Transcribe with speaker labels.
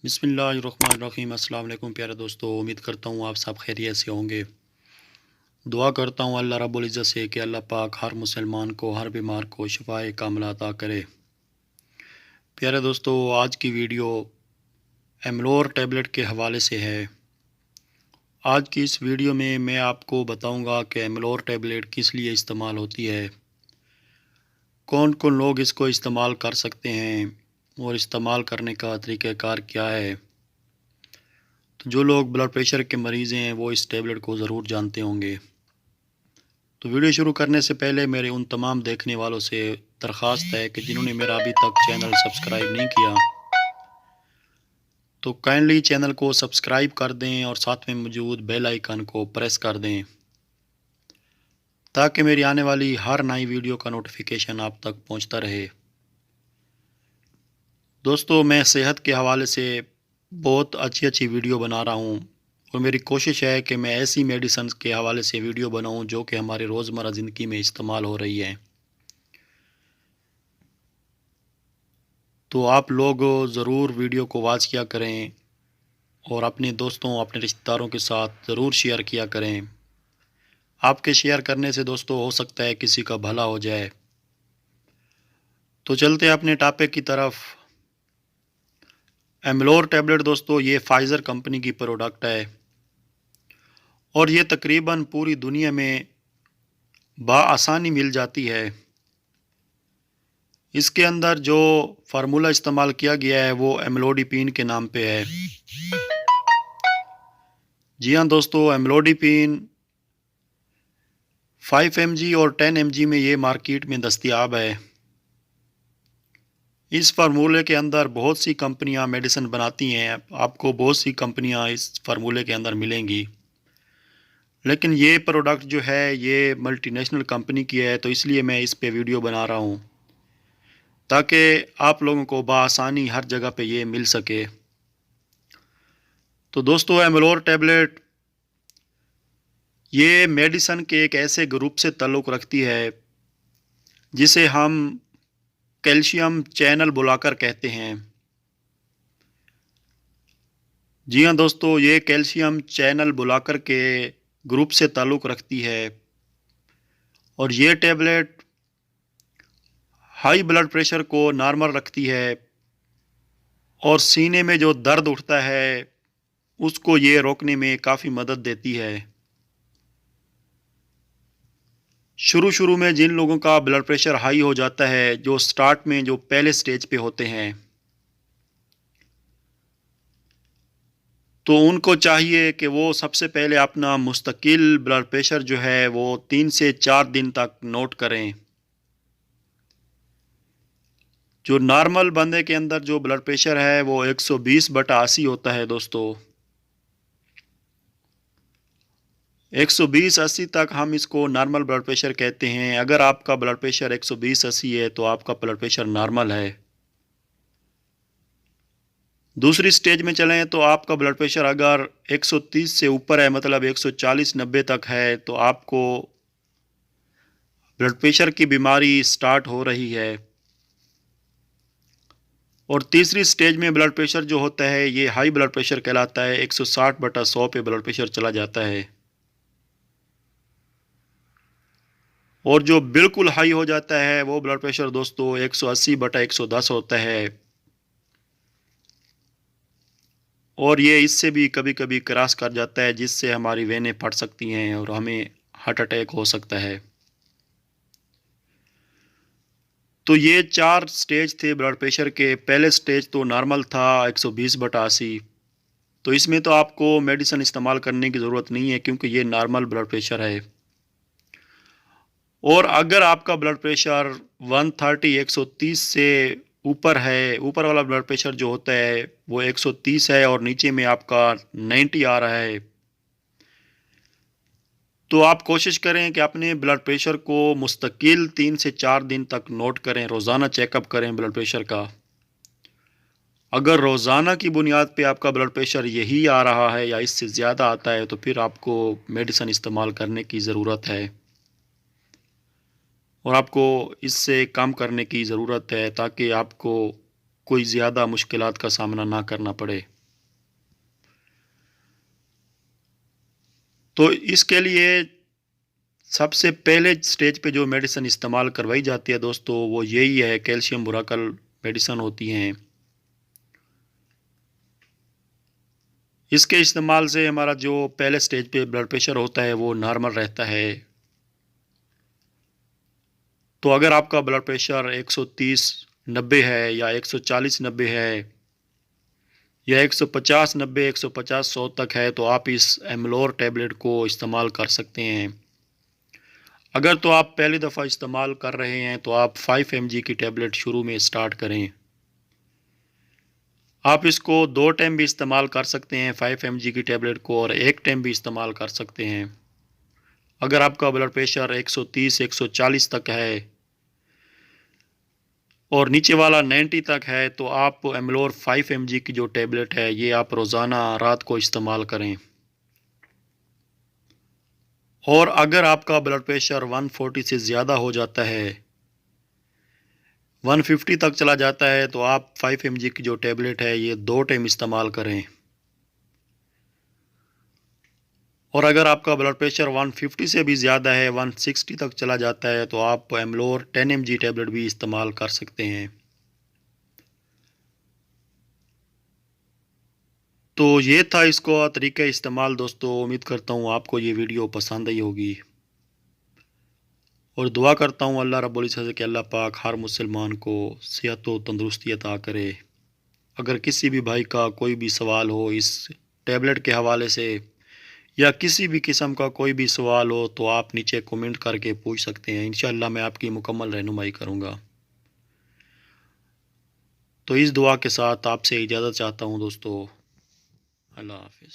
Speaker 1: बिस्मिल्लाहिर्रहमानिर्रहीम। अस्सलाम वालेकुम प्यारे दोस्तों, उम्मीद करता हूँ आप सब खैरियत से होंगे। दुआ करता हूँ अल्लाह रब्बुल इज़्ज़त से कि अल्लाह पाक हर मुसलमान को, हर बीमार को शिफाए कामिला अता करे। प्यारे दोस्तों, आज की वीडियो एमलोर टैबलेट के हवाले से है। आज की इस वीडियो में मैं आपको बताऊँगा कि एमलोर टैबलेट किस लिए इस्तेमाल होती है, कौन कौन लोग इसको इस्तेमाल कर सकते हैं और इस्तेमाल करने का तरीक़ाकार क्या है। तो जो लोग ब्लड प्रेशर के मरीज़ हैं वो इस टैबलेट को ज़रूर जानते होंगे। तो वीडियो शुरू करने से पहले मेरे उन तमाम देखने वालों से दरख्वास्त है कि जिन्होंने मेरा अभी तक चैनल सब्सक्राइब नहीं किया तो काइंडली चैनल को सब्सक्राइब कर दें और साथ में मौजूद बेल आइकन को प्रेस कर दें ताकि मेरी आने वाली हर नई वीडियो का नोटिफिकेशन आप तक पहुंचता रहे। दोस्तों, मैं सेहत के हवाले से बहुत अच्छी अच्छी वीडियो बना रहा हूं और मेरी कोशिश है कि मैं ऐसी मेडिसिन के हवाले से वीडियो बनाऊं जो कि हमारे रोज़मर्रा ज़िंदगी में इस्तेमाल हो रही हैं। तो आप लोग ज़रूर वीडियो को वॉच किया करें और अपने दोस्तों, अपने रिश्तेदारों के साथ ज़रूर शेयर किया करें। आपके शेयर करने से दोस्तों हो सकता है किसी का भला हो जाए। तो चलते हैं अपने टॉपिक की तरफ। एमलोर टैबलेट दोस्तों ये फाइज़र कंपनी की प्रोडक्ट है और ये तकरीबन पूरी दुनिया में बआसानी मिल जाती है। इसके अंदर जो फार्मूला इस्तेमाल किया गया है वो एमलोडिपिन के नाम पे है। जी हाँ दोस्तों, एमलोडिपिन 5 mg और 10 mg में ये मार्केट में दस्तयाब है। इस फार्मूले के अंदर बहुत सी कंपनियां मेडिसिन बनाती हैं, आपको बहुत सी कंपनियां इस फार्मूले के अंदर मिलेंगी, लेकिन ये प्रोडक्ट जो है ये मल्टीनेशनल कंपनी की है, तो इसलिए मैं इस पे वीडियो बना रहा हूँ ताकि आप लोगों को बआसानी हर जगह पे ये मिल सके। तो दोस्तों, एमलोर टैबलेट ये मेडिसिन के एक ऐसे ग्रुप से ताल्लुक़ रखती है जिसे हम कैल्शियम चैनल बुलाकर कहते हैं। जी हाँ दोस्तों, ये कैल्शियम चैनल बुलाकर के ग्रुप से ताल्लुक़ रखती है और ये टैबलेट हाई ब्लड प्रेशर को नॉर्मल रखती है और सीने में जो दर्द उठता है उसको ये रोकने में काफ़ी मदद देती है। शुरू में जिन लोगों का ब्लड प्रेशर हाई हो जाता है, जो स्टार्ट में जो पहले स्टेज पे होते हैं, तो उनको चाहिए कि वो सबसे पहले अपना मुस्तकिल ब्लड प्रेशर जो है वो 3 से 4 दिन तक नोट करें। जो नॉर्मल बंदे के अंदर जो ब्लड प्रेशर है वो 120/80 होता है दोस्तों। 120/80 तक हम इसको नॉर्मल ब्लड प्रेशर कहते हैं। अगर आपका ब्लड प्रेशर 120/80 है तो आपका ब्लड प्रेशर नॉर्मल है। दूसरी स्टेज में चलें तो आपका ब्लड प्रेशर अगर 130 से ऊपर है, मतलब 140-90 तक है, तो आपको ब्लड प्रेशर की बीमारी स्टार्ट हो रही है। और तीसरी स्टेज में ब्लड प्रेशर जो होता है ये हाई ब्लड प्रेशर कहलाता है। 160/100 पे ब्लड प्रेशर चला जाता है और जो बिल्कुल हाई हो जाता है वो ब्लड प्रेशर दोस्तों 180/110 होता है और ये इससे भी कभी कभी क्रॉस कर जाता है, जिससे हमारी वेनें फट सकती हैं और हमें हार्ट अटैक हो सकता है। तो ये 4 स्टेज थे ब्लड प्रेशर के। पहले स्टेज तो नॉर्मल था 120/80, तो इसमें तो आपको मेडिसिन इस्तेमाल करने की ज़रूरत नहीं है क्योंकि ये नॉर्मल ब्लड प्रेशर है। और अगर आपका ब्लड प्रेशर 130 से ऊपर है, ऊपर वाला ब्लड प्रेशर जो होता है वो 130 है और नीचे में आपका 90 आ रहा है, तो आप कोशिश करें कि अपने ब्लड प्रेशर को मुस्तकिल 3 से 4 दिन तक नोट करें। रोज़ाना चेकअप करें ब्लड प्रेशर का। अगर रोज़ाना की बुनियाद पे आपका ब्लड प्रेशर यही आ रहा है या इससे ज़्यादा आता है तो फिर आपको मेडिसिन इस्तेमाल करने की ज़रूरत है और आपको इससे कम करने की ज़रूरत है ताकि आपको कोई ज़्यादा मुश्किलात का सामना ना करना पड़े। तो इसके लिए सबसे पहले स्टेज पे जो मेडिसिन इस्तेमाल करवाई जाती है दोस्तों, वो यही है, कैल्शियम बुराकल मेडिसिन होती हैं। इसके इस्तेमाल से हमारा जो पहले स्टेज पे ब्लड प्रेशर होता है वो नॉर्मल रहता है। तो अगर आपका ब्लड प्रेशर 130/90 है या 140/90 है या 150/90, 150/100 तक है, तो आप इस एमलोर टैबलेट को इस्तेमाल कर सकते हैं। अगर तो आप पहली दफ़ा इस्तेमाल कर रहे हैं तो आप 5 mg की टैबलेट शुरू में स्टार्ट करें। आप इसको 2 टाइम भी इस्तेमाल कर सकते हैं 5 mg की टैबलेट को, और 1 टाइम भी इस्तेमाल कर सकते हैं। अगर आपका ब्लड प्रेशर 130 140 तक है और नीचे वाला 90 तक है, तो आप एमलोर 5 mg की जो टैबलेट है ये आप रोज़ाना रात को इस्तेमाल करें। और अगर आपका ब्लड प्रेशर 140 से ज़्यादा हो जाता है, 150 तक चला जाता है, तो आप 5 mg की जो टैबलेट है ये 2 टाइम इस्तेमाल करें। और अगर आपका ब्लड प्रेशर 150 से भी ज़्यादा है, 160 तक चला जाता है, तो आप एमलोर 10 mg टैबलेट भी इस्तेमाल कर सकते हैं। तो ये था इसको तरीका इस्तेमाल दोस्तों। उम्मीद करता हूँ आपको ये वीडियो पसंद आई होगी, और दुआ करता हूँ अल्लाह रब्बुल इज़्ज़त से कि अल्लाह पाक हर मुसलमान को सेहत व तंदुरुस्ती अता करे। अगर किसी भी भाई का कोई भी सवाल हो इस टैबलेट के हवाले से, या किसी भी किस्म का कोई भी सवाल हो, तो आप नीचे कमेंट करके पूछ सकते हैं। इंशाअल्लाह मैं आपकी मुकम्मल रहनुमाई करूँगा। तो इस दुआ के साथ आपसे इजाज़त चाहता हूँ दोस्तों। अल्लाह हाफ़िज़।